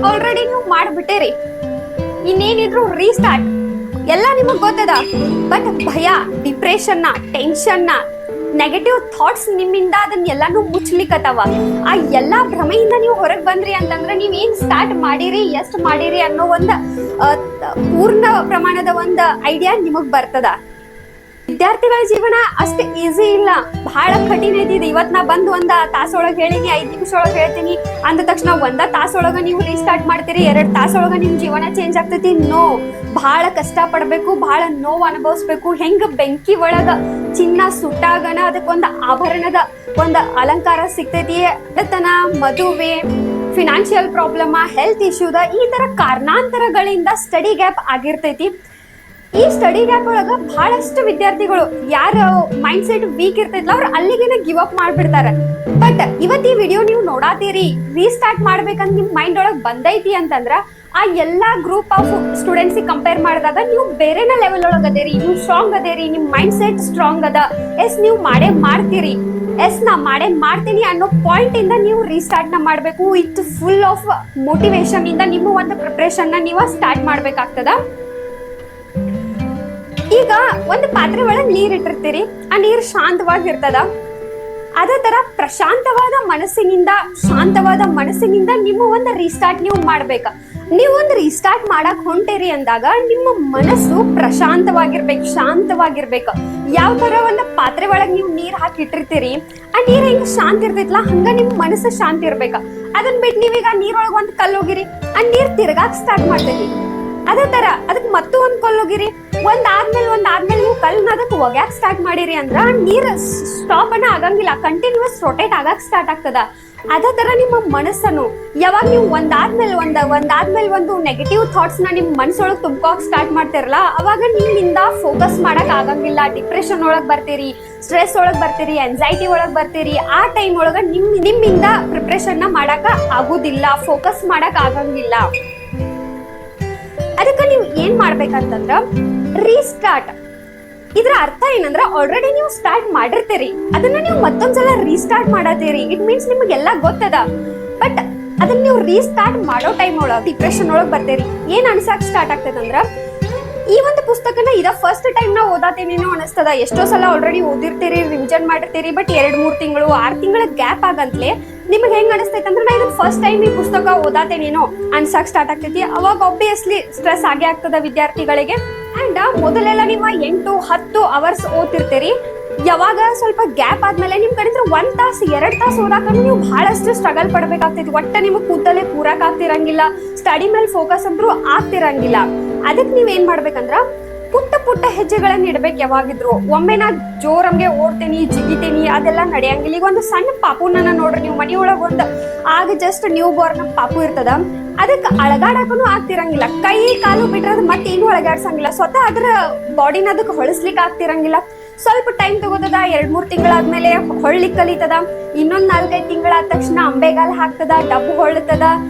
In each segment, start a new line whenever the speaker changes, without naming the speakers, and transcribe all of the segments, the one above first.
Already ನೀವು ಮಾಡ್ಬಿಟ್ಟೇರಿ, ಇನ್ನೇನಿದ್ರು restart ಎಲ್ಲ ನಿಮಗ್ ಗೊತ್ತದ. ಬಟ್ ಭಯ, ಡಿಪ್ರೆಷನ್, ಟೆನ್ಷನ್, ನೆಗೆಟಿವ್ ಥಾಟ್ಸ್ ನಿಮ್ಮಿಂದ ಅದನ್ನೆಲ್ಲಾನು ಮುಚ್ಲಿಕ್ಕತ್ತವ. ಆ ಎಲ್ಲಾ ಭ್ರಮೆಯಿಂದ ನೀವು ಹೊರಗೆ ಬಂದ್ರಿ ಅಂತಂದ್ರೆ ನೀವ್ ಏನ್ ಸ್ಟಾರ್ಟ್ ಮಾಡಿರಿ, ಎಷ್ಟ್ ಮಾಡಿರಿ ಅನ್ನೋ ಒಂದ್ ಪೂರ್ಣ ಪ್ರಮಾಣದ ಒಂದ್ ಐಡಿಯಾ ನಿಮಗ್ ಬರ್ತದ. ವಿದ್ಯಾರ್ಥಿಗಳ ಜೀವನ ಅಷ್ಟು ಈಸಿ ಇಲ್ಲ, ಬಹಳ ಕಠಿಣ ಐತಿದೆ. ಇವತ್ ನಾ ಬಂದ್ ಒಂದ್ ತಾಸೊಳಗ್ ಹೇಳಿನಿ, 5 ನಿಮಿಷ ಒಳಗ್ ಹೇಳ್ತೀನಿ ಅಂದ ತಕ್ಷಣ ಒಂದ ತಾಸೊಳಗ ನೀವು ರೀಸ್ಟಾರ್ಟ್ ಮಾಡ್ತೀರಿ, 2 ತಾಸೊಳಗ ನಿಮ್ ಜೀವನ ಚೇಂಜ್ ಆಗ್ತೈತಿ? ನೋ, ಬಹಳ ಕಷ್ಟ ಪಡ್ಬೇಕು, ಬಹಳ ನೋವು ಅನುಭವಿಸ್ಬೇಕು. ಹೆಂಗ ಬೆಂಕಿ ಒಳಗ ಚಿನ್ನ ಸುಟ್ಟಾಗನ ಅದಕ್ಕೊಂದ್ ಆಭರಣದ ಒಂದ್ ಅಲಂಕಾರ ಸಿಗ್ತೈತಿ, ಅದತನ ಮದುವೆ, ಫಿನಾನ್ಷಿಯಲ್ ಪ್ರಾಬ್ಲಮ್, ಹೆಲ್ತ್ ಇಶ್ಯೂದ ಈ ತರ ಕಾರಣಾಂತರಗಳಿಂದ ಸ್ಟಡಿ ಗ್ಯಾಪ್ ಆಗಿರ್ತೈತಿ. ಈ ಸ್ಟಡಿ ಗ್ಯಾಪ್ ಒಳಗ ಬಹಳಷ್ಟು ವಿದ್ಯಾರ್ಥಿಗಳು ಯಾರ ಮೈಂಡ್ ಸೆಟ್ ವೀಕ್ ಇರ್ತೈತ್ಲ ಅವ್ರು ಅಲ್ಲಿಗೆನ ಗಿವ್ ಅಪ್ ಮಾಡ್ಬಿಡ್ತಾರ. ಬಟ್ ಇವತ್ ಈ ವಿಡಿಯೋ ನೀವು ನೋಡಾತೀರಿ, ರೀಸ್ಟಾರ್ಟ್ ಮಾಡ್ಬೇಕಂತ ನಿಮ್ ಮೈಂಡ್ ಒಳಗ್ ಬಂದೈತಿ ಅಂತಂದ್ರ ಆ ಎಲ್ಲಾ ಗ್ರೂಪ್ ಆಫ್ ಸ್ಟೂಡೆಂಟ್ಸ್ ಕಂಪೇರ್ ಮಾಡಿದಾಗ ನೀವು ಬೇರೆನ ಲೆವೆಲ್ ಒಳಗ್ ಅದೇರಿ, ನೀವು ಸ್ಟ್ರಾಂಗ್ ಅದೇರಿ, ನಿಮ್ ಮೈಂಡ್ ಸೆಟ್ ಸ್ಟ್ರಾಂಗ್ ಅದ. ಎಸ್ ನೀವು ಮಾಡೇ ಮಾಡ್ತೀರಿ, ಎಸ್ ನಾ ಮಾಡೇ ಮಾಡ್ತೀನಿ ಅನ್ನೋ ಪಾಯಿಂಟ್ ಇಂದ ನೀವು ರೀಸ್ಟಾರ್ಟ್ ನ ಮಾಡ್ಬೇಕು. ಇಟ್ ಫುಲ್ ಆಫ್ ಮೋಟಿವೇಶನ್ ಇಂದ ನಿಮ್ಮ ಒಂದು ಪ್ರಿಪರೇಷನ್ ನ ನೀವು ಸ್ಟಾರ್ಟ್ ಮಾಡ್ಬೇಕಾಗ್ತದ. ಈಗ ಒಂದು ಪಾತ್ರೆ ಒಳಗೆ ನೀರ್ ಇಟ್ಟಿರ್ತೀರಿ, ಆ ನೀರ್ ಶಾಂತವಾಗಿರ್ತದ. ಅದೇ ತರ ಪ್ರಶಾಂತವಾದ ಮನಸ್ಸಿನಿಂದ, ಶಾಂತವಾದ ಮನಸ್ಸಿನಿಂದ ನಿಮ್ಮ ಒಂದು ರೀಸ್ಟಾರ್ಟ್ ನೀವು ಮಾಡ್ಬೇಕ. ನೀವು ಒಂದು ರೀಸ್ಟಾರ್ಟ್ ಮಾಡಕ್ ಹೊಂಟೇರಿ ಅಂದಾಗ ನಿಮ್ಮ ಮನಸ್ಸು ಪ್ರಶಾಂತವಾಗಿರ್ಬೇಕು, ಶಾಂತವಾಗಿರ್ಬೇಕು. ಯಾವ ತರ ಒಂದು ಪಾತ್ರೆ ಒಳಗ್ ನೀವು ನೀರ್ ಹಾಕಿ ಇಟ್ಟಿರ್ತೀರಿ, ಆ ನೀರ್ ಹೆಂಗ ಶಾಂತ ಇರ್ತೈತ್ಲಾ ಹಂಗ ನಿಮ್ ಮನಸ್ಸು ಶಾಂತ ಇರ್ಬೇಕ. ಅದನ್ ಬಿಟ್ಟು ನೀವೀಗ ನೀರೊಳಗ್ ಒಂದ್ ಕಲ್ಲು ಹೋಗಿರಿ, ಆ ನೀರ್ ತಿರ್ಗಾಕ್ ಸ್ಟಾರ್ಟ್ ಮಾಡ್ತೈತಿ. ಅದೇ ತರ ಅದಕ್ ಮತ್ತೂ ಒಂದ್ ಕಲ್ಲು ಹೋಗಿರಿ, ಒಂದಾದ್ಮೇಲೆ ನೀವು ಕಲ್ನ ಅದಕ್ಕೆ ಒಗ್ಯಾಕ್ ಸ್ಟಾರ್ಟ್ ಮಾಡಿರಿ ಅಂದ್ರ ನೀರ್ ಸ್ಟಾಪ್ ಅನ್ನ ಆಗಂಗಿಲ್ಲ, ಕಂಟಿನ್ಯೂಸ್ ರೊಟೇಟ್ ಆಗಕ್ ಸ್ಟಾರ್ಟ್ ಆಗ್ತದ. ಅದೇ ತರ ನಿಮ್ಮ ಮನಸ್ಸನ್ನು ಯಾವಾಗ ನೀವು ಒಂದಾದ್ಮೇಲೆ ಒಂದು ನೆಗೆಟಿವ್ ಥಾಟ್ಸ್ ನ ನಿಮ್ ಮನಸ್ಸೊಳಗ್ ತುಂಬ್ಕೋಕ್ ಸ್ಟಾರ್ಟ್ ಮಾಡ್ತಿರಲ್ಲ, ಅವಾಗ ನಿಮ್ಮಿಂದ ಫೋಕಸ್ ಮಾಡಕ್ ಆಗಂಗಿಲ್ಲ, ಡಿಪ್ರೆಷನ್ ಒಳಗ್ ಬರ್ತೀರಿ, ಸ್ಟ್ರೆಸ್ ಒಳಗ್ ಬರ್ತೀರಿ, ಆಂಗ್ಸೈಟಿ ಒಳಗ್ ಬರ್ತೀರಿ. ಆ ಟೈಮ್ ಒಳಗ ನಿಮ್ಮಿಂದ ಪ್ರಿಪ್ರೇಷನ್ ನ ಮಾಡಕ್ ಆಗುದಿಲ್ಲ, ಫೋಕಸ್ ಮಾಡಕ್ ಆಗಂಗಿಲ್ಲ. ಅದಕ್ಕೆ ನೀವು ಏನ್ ಮಾಡ್ಬೇಕಂತಂದ್ರ ರೀಸ್ಟಾರ್ಟ್. ಇದ್ರ ಅರ್ಥ ಏನಂದ್ರ ಆಲ್ರೆಡಿ ನೀವು ಸ್ಟಾರ್ಟ್ ಮಾಡಿರ್ತೀರಿ, ಅದನ್ನ ನೀವು ಮತ್ತೊಂದ್ಸಲ ರೀಸ್ಟಾರ್ಟ್ ಮಾಡತ್ತೀರಿ. ಇಟ್ ಮೀನ್ಸ್ ನಿಮಗೆಲ್ಲ ಗೊತ್ತದ, ಬಟ್ ಅದನ್ನ ನೀವು ರೀಸ್ಟಾರ್ಟ್ ಮಾಡೋ ಟೈಮ್ ಒಳಗ ಡಿಪ್ರೆಷನ್ ಒಳಗ್ ಬರ್ತೀರಿ. ಏನ್ ಅನ್ಸಕ್ ಸ್ಟಾರ್ಟ್ ಆಗ್ತದಂದ್ರ ಈ ಒಂದು ಪುಸ್ತಕನ ಇದ ಫಸ್ಟ್ ಟೈಮ್ ನಾ ಓದಾತೇನೇನೋ ಅನಿಸ್ತದ. ಎಷ್ಟೋ ಸಲ ಆಲ್ರೆಡಿ ಓದಿರ್ತೀರಿ, ರಿವಿಷನ್ ಮಾಡಿರ್ತೀರಿ, ಬಟ್ 2-3 ತಿಂಗಳು 6 ತಿಂಗಳ ಗ್ಯಾಪ್ ಆಗಂತ್ಲೆ ನಿಮ್ಗೆ ಹೆಂಗ್ ಅನಿಸ್ತೈತೆ ಅಂದ್ರೆ ನಾ ಇದನ್ನ ಫಸ್ಟ್ ಟೈಮ್ ಈ ಪುಸ್ತಕ ಓದಾತೇನೇನೋ ಅನ್ಸಕ್ ಸ್ಟಾರ್ಟ್ ಆಗ್ತೈತಿ. ಅವಾಗ ಆಬ್ವಿಯಸ್ಲಿ ಸ್ಟ್ರೆಸ್ ಆಗೇ ಆಗ್ತದ ವಿದ್ಯಾರ್ಥಿಗಳಿಗೆ. ಅಂಡ್ ಮೊದಲೆಲ್ಲ ನಿಮ್ಮ 8-10 ಅವರ್ಸ್ ಓದ್ತಿರ್ತೀರಿ, ಯಾವಾಗ ಸ್ವಲ್ಪ ಗ್ಯಾಪ್ ಆದ್ಮೇಲೆ ನಿಮ್ ಕಡೆ 1 ತಾಸು 2 ತಾಸು ಓದಾಕ ನೀವು ಬಹಳಷ್ಟು ಸ್ಟ್ರಗಲ್ ಪಡ್ಬೇಕಾಗ್ತೈತಿ. ಒಟ್ಟ ನಿಮಗ್ ಕೂತಲ್ಲೇ ಕೂರಕ್ ಆಗ್ತಿರಂಗಿಲ್ಲ, ಸ್ಟಡಿ ಮೇಲೆ ಫೋಕಸ್ ಅಂದ್ರೂ ಆಗ್ತಿರಂಗಿಲ್ಲ. ಅದಕ್ಕೆ ನೀವ್ ಏನ್ ಮಾಡ್ಬೇಕಂದ್ರ ಪುಟ್ಟ ಹೆಜ್ಜೆಗಳನ್ನ ಇಡ್ಬೇಕು. ಯಾವಾಗಿದ್ರು ಒಮ್ಮೆ ನಾ ಜೋರಂಗೆ ಓಡ್ತೇನಿ, ಜಿಗಿತೇನಿ ಅದೆಲ್ಲ ನಡೆಯಂಗಿಲ್ಲ. ಈಗ ಒಂದು ಸಣ್ಣ ಪಾಪುನ ನೋಡ್ರಿ, ನೀವು ಮನಿಯೊಳಗ ಒಂದ್ ಆಗ ಜಸ್ಟ್ ನ್ಯೂ ಬೋರ್ನ್ ಪಾಪು ಇರ್ತದ, ಅದಕ್ಕೆ ಅಳಗಾಡಕನು ಆಗ್ತಿರಂಗಿಲ್ಲ, ಕೈ ಕಾಲು ಬಿಟ್ರದ ಮತ್ತೇನು ಅಳಗಾಡ್ಸಂಗಿಲ್ಲ, ಸ್ವತಃ ಅದ್ರ ಬಾಡಿನ ಅದಕ್ಕೆ ಹೊಳಸ್ಲಿಕ್ಕೆ ಆಗ್ತಿರಂಗಿಲ್ಲ. ಸ್ವಲ್ಪ ಟೈಮ್ ತಗೋತದ, 2-3 ತಿಂಗಳಾದ್ಮೇಲೆ ಹೊಳ್ಳಿಕ್ ಕಲಿತದ. ಇನ್ನೊಂದ್ 4-5 ತಿಂಗಳಾದ ತಕ್ಷಣ ಅಂಬೆಗಾಲ್ ಹಾಕ್ತದ, ಡಬ್ಬು ಹೊಳ್ತದ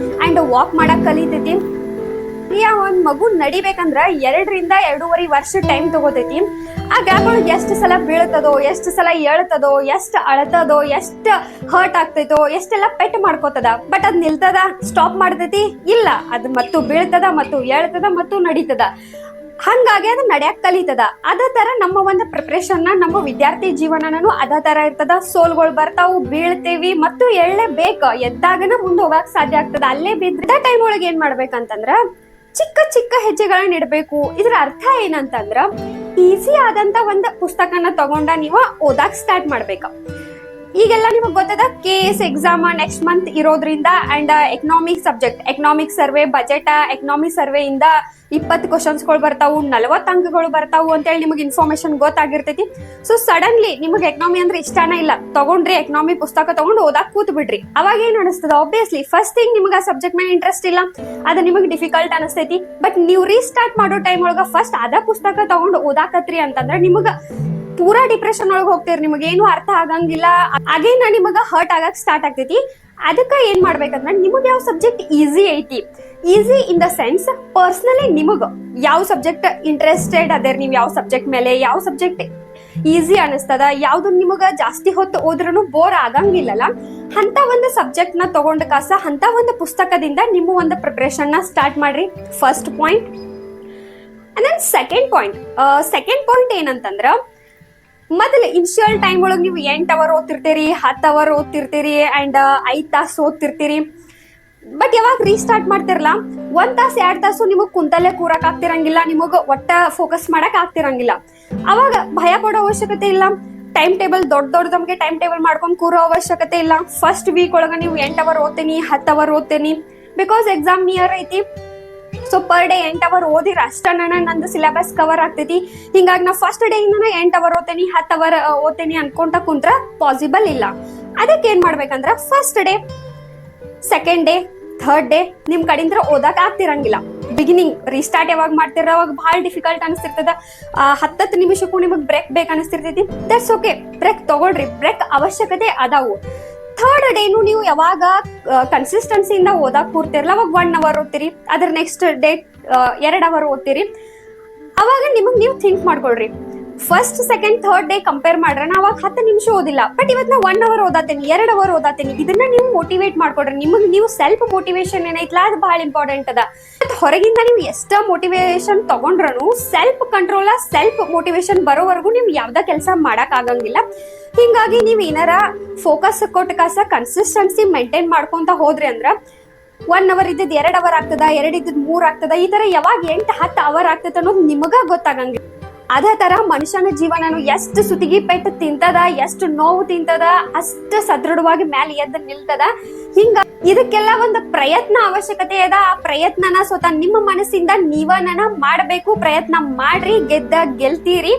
ಅಂಡ್ ವಾಕ್ ಮಾಡಕ್ ಕಲಿತೈತಿ. ಒಂದ್ ಮಗು ನಡಿಬೇಕಂದ್ರ 2-2.5 ವರ್ಷ ಟೈಮ್ ತಗೋತೈತಿ. ಆ ಗ್ಯಾಪ್ ಒಳಗೆ ಎಷ್ಟು ಸಲ ಬೀಳ್ತದೋ, ಎಷ್ಟು ಸಲ ಏಳ್ತದೋ, ಎಷ್ಟು ಅಳತದೋ, ಎಷ್ಟು ಹರ್ಟ್ ಆಗ್ತೈತೋ, ಎಷ್ಟೆಲ್ಲ ಪೆಟ್ ಮಾಡ್ಕೋತದ. ಬಟ್ ಅದ್ ನಿಲ್ತದ, ಸ್ಟಾಪ್ ಮಾಡ್ತೈತಿ? ಇಲ್ಲ, ಅದ್ ಮತ್ತು ಬೀಳ್ತದ, ಮತ್ತು ಏಳ್ತದ, ಮತ್ತು ನಡೀತದ. ಹಂಗಾಗಿ ಅದು ನಡ್ಯಾಕ್ ಕಲಿತದ. ಅದೇ ತರ ನಮ್ಮ ಒಂದು ಪ್ರಿಪ್ರೇಷನ್ ನ ನಮ್ಮ ವಿದ್ಯಾರ್ಥಿ ಜೀವನನೂ ಅದೇ ತರ ಇರ್ತದ. ಸೋಲ್ಗಳು ಬರ್ತಾವು, ಬೀಳ್ತೇವಿ, ಮತ್ತು ಎಳ್ಳೇಬೇಕ, ಎದ್ದಾಗನ ಮುಂದೆ ಹೋಗಕ್ ಸಾಧ್ಯ ಆಗ್ತದ. ಅಲ್ಲೇ ಬಿದ್ದ ಟೈಮ್ ಒಳಗೆ ಏನ್ ಮಾಡ್ಬೇಕಂತಂದ್ರ ಚಿಕ್ಕ ಹೆಜ್ಜೆಗಳನ್ನ ಇಡ್ಬೇಕು. ಇದ್ರ ಅರ್ಥ ಏನಂತಂದ್ರ ಈಸಿ ಆದಂತ ಒಂದು ಪುಸ್ತಕನ ತಗೊಂಡ ನೀವು ಓದಾಕ್ ಸ್ಟಾರ್ಟ್ ಮಾಡ್ಬೇಕ. ಈಗೆಲ್ಲ ನಿಮಗ್ ಗೊತ್ತದ KS ಎಕ್ಸಾಮ್ ನೆಕ್ಸ್ಟ್ ಮಂತ್ ಇರೋದ್ರಿಂದ and economic subject, economic survey, budget, economic survey ಇಂದ 20 ಕ್ವಶನ್ಸ್ಗಳು ಬರ್ತಾವು, 40 ಅಂಕಗಳು ಬರ್ತಾವು ಅಂತೇಳಿ ನಿಮಗೆ ಇನ್ಫಾರ್ಮೇಶನ್ ಗೊತ್ತಾಗಿರ್ತೈತಿ. ಸೊ ಸಡನ್ಲಿ ನಿಮಗೆ ಎಕನಾಮಿ ಅಂದ್ರೆ ಇಷ್ಟನ ಇಲ್ಲ, ತಗೊಂಡ್ರಿ ಎಕನಾಮಿ ಪುಸ್ತಕ ತಗೊಂಡು ಓದಾಕ್ ಕೂತ್ ಬಿಡ್ರಿ. ಅವಾಗ ಏನ್ ಅನಿಸ್ತದ, ಆಬ್ವಿಯಸ್ಲಿ ಫಸ್ಟ್ ಥಿಂಗ್ ನಿಮ್ಗೆ ಆ ಸಬ್ಜೆಕ್ಟ್ ಮೇಲೆ ಇಂಟ್ರೆಸ್ಟ್ ಇಲ್ಲ, ಅದು ನಿಮಗೆ ಡಿಫಿಕಲ್ಟ್ ಅನಿಸ್ತೈತಿ. ಬಟ್ ನೀವು ರೀಸ್ಟಾರ್ಟ್ ಮಾಡೋ ಟೈಮ್ ಒಳಗ ಫಸ್ಟ್ ಅದ ಪುಸ್ತಕ ತಗೊಂಡು ಓದಾಕತ್ರಿ ಅಂತಂದ್ರೆ ನಿಮಗ ಪೂರಾ ಡಿಪ್ರೆಷನ್ ಒಳಗೆ ಹೋಗ್ತೀರಿ, ನಿಮಗೇನು ಅರ್ಥ ಆಗಂಗಿಲ್ಲ, ಅಗೇನ್ ನಿಮಗ ಹರ್ಟ್ ಆಗಕ್ ಸ್ಟಾರ್ಟ್ ಆಗ್ತೈತಿ. ಅದಕ್ಕ ಏನ್ ಮಾಡ್ಬೇಕಂದ್ರ ನಿಮಗ್ ಯಾವ ಸಬ್ಜೆಕ್ಟ್ ಈಸಿ ಐತಿ, easy in the sense personally ನಿಮಗ್ ಯಾವ ಸಬ್ಜೆಕ್ಟ್ ಇಂಟ್ರೆಸ್ಟೆಡ್ ಅದೇ, ನೀವ್ ಯಾವ ಸಬ್ಜೆಕ್ಟ್ ಮೇಲೆ, ಯಾವ ಸಬ್ಜೆಕ್ಟ್ ಈಸಿ ಅನಿಸ್ತದ, ಯಾವ್ದು ನಿಮಗ ಜಾಸ್ತಿ ಹೊತ್ತು ಓದ್ರೂ ಬೋರ್ ಆಗಂಗಿಲ್ಲಲ್ಲ, ಅಂತ ಒಂದು ಸಬ್ಜೆಕ್ಟ್ ನ ತಗೊಂಡ ಕಾಸ ಅಂತ ಒಂದು ಪುಸ್ತಕದಿಂದ ನಿಮ್ಮ ಒಂದು ಪ್ರಿಪರೇಷನ್ ನ ಸ್ಟಾರ್ಟ್ ಮಾಡ್ರಿ. First point. And then second point ಏನಂತಂದ್ರ, ಮೊದಲು ಇನಿಷಿಯಲ್ ಟೈಮ್ ಒಳಗೆ ನೀವು 8 ಅವರ್ ಓದ್ತಿರ್ತೀರಿ, 10 ಅವರ್ ಓದ್ತಿರ್ತೀರಿ ಅಂಡ್ 5 ತಾಸು ಓದ್ತಿರ್ತೀರಿ. ಬಟ್ ಯಾವಾಗ ರೀಸ್ಟಾರ್ಟ್ ಮಾಡ್ತಿರಲ್ಲ, 1 ತಾಸು 2 ತಾಸು ನಿಮಗ್ ಕುಂತಲ್ಲೇ ಕೂರಕ್ ಆಗ್ತಿರಂಗಿಲ್ಲ, ನಿಮಗ್ ಒಟ್ಟ ಫೋಕಸ್ ಮಾಡಕ್ ಆಗ್ತಿರಂಗಿಲ್ಲ. ಅವಾಗ ಭಯ ಪಡೋ ಅವಶ್ಯಕತೆ ಇಲ್ಲ. ಟೈಮ್ ಟೇಬಲ್ ದೊಡ್ಡ ನಮ್ಗೆ ಟೈಮ್ ಟೇಬಲ್ ಮಾಡ್ಕೊಂಡ್ ಕೂರೋ ಅವಶ್ಯಕತೆ ಇಲ್ಲ. ಫಸ್ಟ್ ವೀಕ್ ಒಳಗ ನೀವು 8 ಅವರ್ ಓದ್ತೀನಿ, 10 ಅವರ್ ಓದ್ತೀನಿ, ಬಿಕಾಸ್ ಎಕ್ಸಾಮ್ ನಿಯರ್ ಐತಿ. ಸೊ ಪರ್ ಡೇ 8 ಅವರ್ ಓದಿರ ಅಷ್ಟ ನಂದು ಸಿಲೆಬಸ್ ಕವರ್ ಆಗ್ತೈತಿ. ಹಿಂಗಾಗಿ ನಾ ಫಸ್ಟ್ ಡೇ ಇಂದ 8 ಅವರ್ ಓದ್ತೀನಿ, 10 ಅವರ್ ಓದ್ತೀನಿ ಅನ್ಕೊಂತ ಕುಂತ್ರ ಪಾಸಿಬಲ್ ಇಲ್ಲ. ಅದಕ್ಕೆ ಏನ್ ಮಾಡ್ಬೇಕಂದ್ರ, first day, second day, third day ನಿಮ್ ಕಡೆಯಿಂದ ಓದಕ್ ಆಗ್ತಿರಂಗಿಲ್ಲ. ಬಿಗಿನಿಂಗ್ ರೀಸ್ಟಾರ್ಟ್ ಯಾವಾಗ ಮಾಡ್ತಿರ ಅವಾಗ ಬಹಳ ಡಿಫಿಕಲ್ಟ್ ಅನಿಸ್ತಿರ್ತದ. 10 ನಿಮಿಷಕ್ಕೂ ನಿಮಗ್ ಬ್ರೇಕ್ ಬೇಕು ಅನಿಸ್ತಿರ್ತೈತಿ. ದಟ್ಸ್ ಓಕೆ, ಬ್ರೇಕ್ ತಗೊಳ್ರಿ, ಬ್ರೇಕ್ ಅವಶ್ಯಕತೆ ಅದಾವು. ಥರ್ಡ್ ಡೇನು ನೀವು ಯಾವಾಗ ಕನ್ಸಿಸ್ಟೆನ್ಸಿಯಿಂದ ಓದಾಕ್ ಕೂರ್ತಿರಲ್ಲ, ಅವಾಗ 1 ಅವರ್ ಓದ್ತೀರಿ, ಅದ್ರ ನೆಕ್ಸ್ಟ್ ಡೇ 2 ಅವರ್ ಓದ್ತೀರಿ. ಅವಾಗ ನಿಮಗ್ ನೀವು ಥಿಂಕ್ ಮಾಡ್ಕೊಳ್ರಿ, first second third day compare ಮಾಡ್ರೆ ನಾ ಅವಾಗ 10 ನಿಮಿಷ ಓದಿಲ್ಲ, ಬಟ್ ಇವತ್ತು ನಾ 1 ಅವರ್ ಓದಾತೀನಿ, 2 ಅವರ್ ಓದಾತೀನಿ. ಇದನ್ನ ನೀವು ಮೋಟಿವೇಟ್ ಮಾಡ್ಕೊಡ್ರಿ. ನಿಮಗ್ ನೀವು ಸೆಲ್ಫ್ ಮೋಟಿವೇಶನ್ ಏನೈತ್ಲಾ ಅದು ಬಹಳ ಇಂಪಾರ್ಟೆಂಟ್ ಅದ. ಹೊರಗಿಂದ ನೀವು ಎಷ್ಟ ಮೋಟಿವೇಶನ್ ತಗೊಂಡ್ರು ಸೆಲ್ಫ್ ಕಂಟ್ರೋಲ್, ಸೆಲ್ಫ್ ಮೋಟಿವೇಶನ್ ಬರೋವರೆಗೂ ನೀವು ಯಾವ್ದ ಕೆಲಸ ಮಾಡಕ್ ಆಗಂಗಿಲ್ಲ. ಹಿಂಗಾಗಿ ನೀವ್ ಏನಾರ ಫೋಕಸ್ ಕೊಟ್ಟ ಕಾಸ ಕನ್ಸಿಸ್ಟೆನ್ಸಿ ಮೇಂಟೈನ್ ಮಾಡ್ಕೊಂತ ಹೋದ್ರಿ ಅಂದ್ರ 1 ಅವರ್ ಇದ್ದದ್ 2 ಅವರ್ ಆಗ್ತದ, 2 ಇದ್ದದ್ 3 ಆಗ್ತದ, ಈ ತರ ಯಾವಾಗ 8-10 ಅವರ್ ಆಗ್ತದ ಅನ್ನೋದು ನಿಮಗ ಗೊತ್ತಾಗಂಗಿಲ್ಲ. ಅದೇ ತರ ಮನುಷ್ಯನ ಜೀವನನು ಎಷ್ಟು ಸುತಿಗಿ ಪೆಟ್ಟು ತಿಂತದ, ಎಷ್ಟು ನೋವು ತಿಂತದ, ಅಷ್ಟು ಸದೃಢವಾಗಿ ಮ್ಯಾಲೆ ಎದ್ದು ನಿಲ್ತದ. ಹಿಂಗ ಇದಕ್ಕೆಲ್ಲ ಒಂದು ಪ್ರಯತ್ನ ಅವಶ್ಯಕತೆ ಅದ. ಆ ಪ್ರಯತ್ನನ ಸ್ವತಃ ನಿಮ್ಮ ಮನಸ್ಸಿಂದ ನೀವನ ಮಾಡಬೇಕು. ಪ್ರಯತ್ನ ಮಾಡ್ರಿ, ಗೆಲ್ತೀರಿ.